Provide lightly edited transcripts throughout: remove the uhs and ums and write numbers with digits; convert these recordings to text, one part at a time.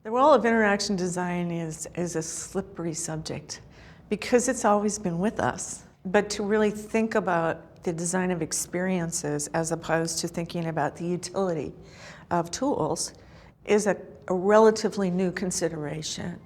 The role of interaction design is a slippery subject because it's always been with us. But to really think about the design of experiences as opposed to thinking about the utility of tools is a relatively new consideration.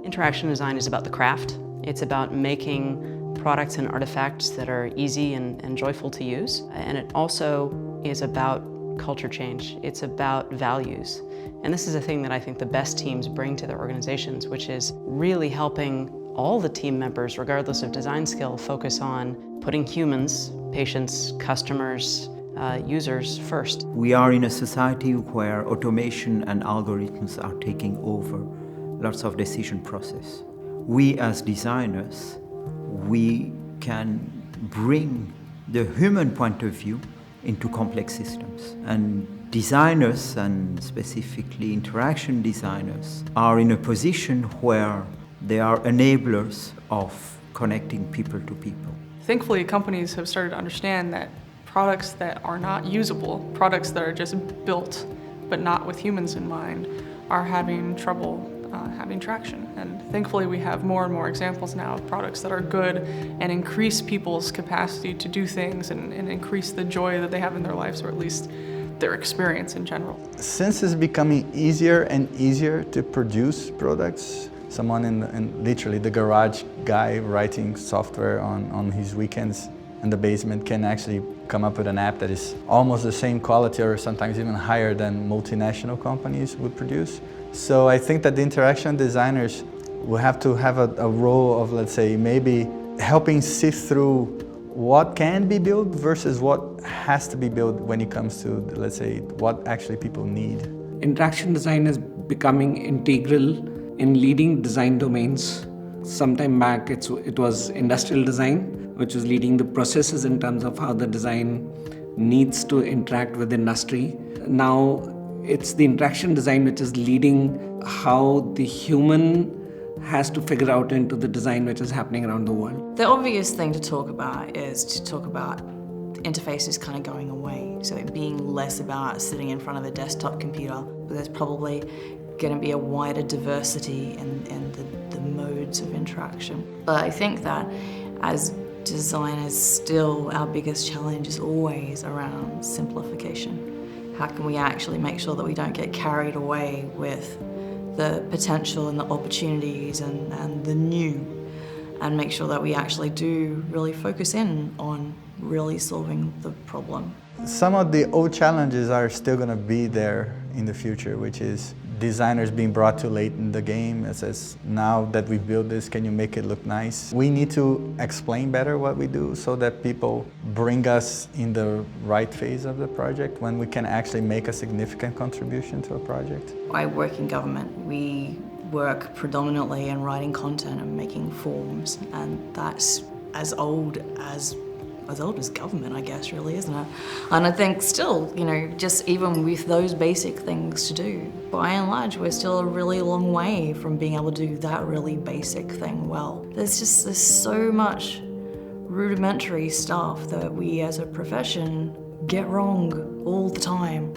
Interaction design is about the craft. It's about making products and artifacts that are easy and joyful to use. And it also is about culture change. It's about values. And this is a thing that I think the best teams bring to their organizations, which is really helping all the team members, regardless of design skill, focus on putting humans, patients, customers, users first. We are in a society where automation and algorithms are taking over lots of decision process. We as designers, we can bring the human point of view into complex systems. And designers, and specifically interaction designers, are in a position where they are enablers of connecting people to people. Thankfully, companies have started to understand that products that are not usable, products that are just built but not with humans in mind, are having trouble having traction. And thankfully we have more and more examples now of products that are good and increase people's capacity to do things and increase the joy that they have in their lives, or at least their experience in general. Since it's becoming easier and easier to produce products, someone in literally the garage guy writing software on his weekends in the basement can actually come up with an app that is almost the same quality or sometimes even higher than multinational companies would produce. So I think that the interaction designers will have to have a role of, let's say, maybe helping sift through what can be built versus what has to be built when it comes to, let's say, what actually people need. Interaction design is becoming integral in leading design domains. Sometime back it was industrial design, which was leading the processes in terms of how the design needs to interact with industry. Now it's the interaction design which is leading how the human has to figure out into the design which is happening around the world. The obvious thing to talk about is to talk about the interfaces kind of going away. So it being less about sitting in front of a desktop computer. There's probably going to be a wider diversity in the modes of interaction. But I think that as designers, still our biggest challenge is always around simplification. How can we actually make sure that we don't get carried away with the potential and the opportunities and the new, and make sure that we actually do really focus in on really solving the problem. Some of the old challenges are still going to be there in the future, which is designers being brought too late in the game. It says, now that we've built this, can you make it look nice? We need to explain better what we do so that people bring us in the right phase of the project when we can actually make a significant contribution to a project. I work in government. We work predominantly in writing content and making forms, and that's as old as government, I guess, really, isn't it? And I think still, just even with those basic things to do, by and large, we're still a really long way from being able to do that really basic thing well. There's so much rudimentary stuff that we as a profession get wrong all the time.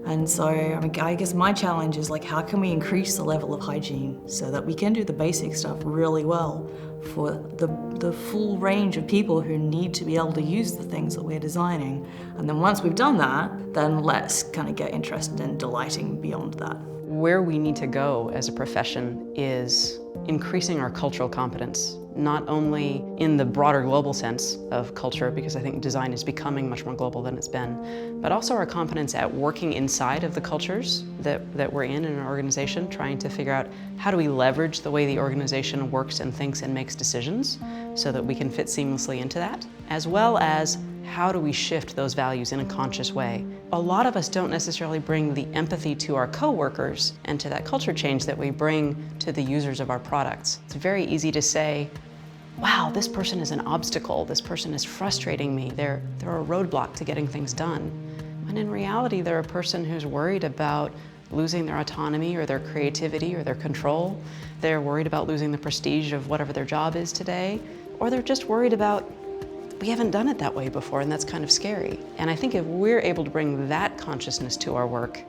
And so, I guess my challenge is how can we increase the level of hygiene so that we can do the basic stuff really well for the full range of people who need to be able to use the things that we're designing. And then once we've done that, then let's kind of get interested in delighting beyond that. Where we need to go as a profession is increasing our cultural competence, not only in the broader global sense of culture, because I think design is becoming much more global than it's been, but also our competence at working inside of the cultures that we're in an organization, trying to figure out how do we leverage the way the organization works and thinks and makes decisions so that we can fit seamlessly into that, as well as how do we shift those values in a conscious way. A lot of us don't necessarily bring the empathy to our coworkers and to that culture change that we bring to the users of our products. It's very easy to say, wow, this person is an obstacle, this person is frustrating me, they're a roadblock to getting things done. And in reality, they're a person who's worried about losing their autonomy or their creativity or their control. They're worried about losing the prestige of whatever their job is today, or they're just worried about, we haven't done it that way before, and that's kind of scary. And I think if we're able to bring that consciousness to our work,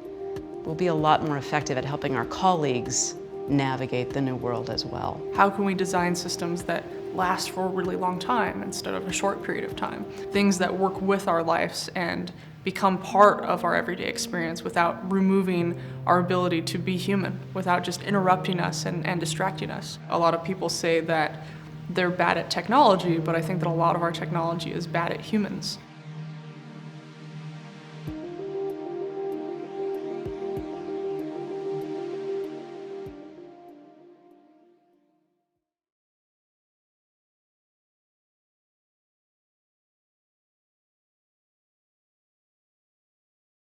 we'll be a lot more effective at helping our colleagues navigate the new world as well. How can we design systems that last for a really long time instead of a short period of time? Things that work with our lives and become part of our everyday experience without removing our ability to be human, without just interrupting us and distracting us. A lot of people say that they're bad at technology, but I think that a lot of our technology is bad at humans.